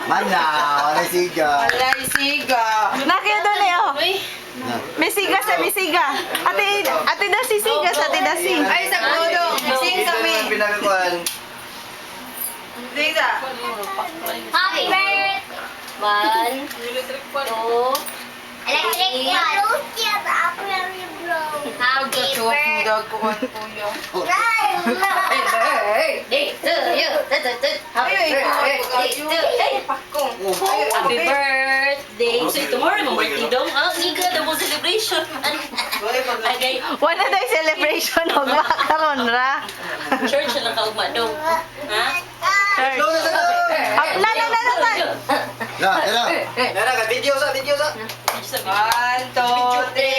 Mana, wala siga. Walay siga. Nakaya doon eh, oh. May siga sa may siga. Ate Dasi siga sa Ate Dasi. Ay, sa todo. Sing kami. Pinakakuan. Sing sa. Happy birthday! 1, 2, electric fan. Happy birthday! Dag ko ang kuya. Happy birthday! So tomorrow mo birthday dong. Ah, iga na mo celebration. Agay, Wala na celebration og makaron ra. church na kaugma dong. Ha? Church. Na. Na, na. Na, video sa. 1, 2, 3.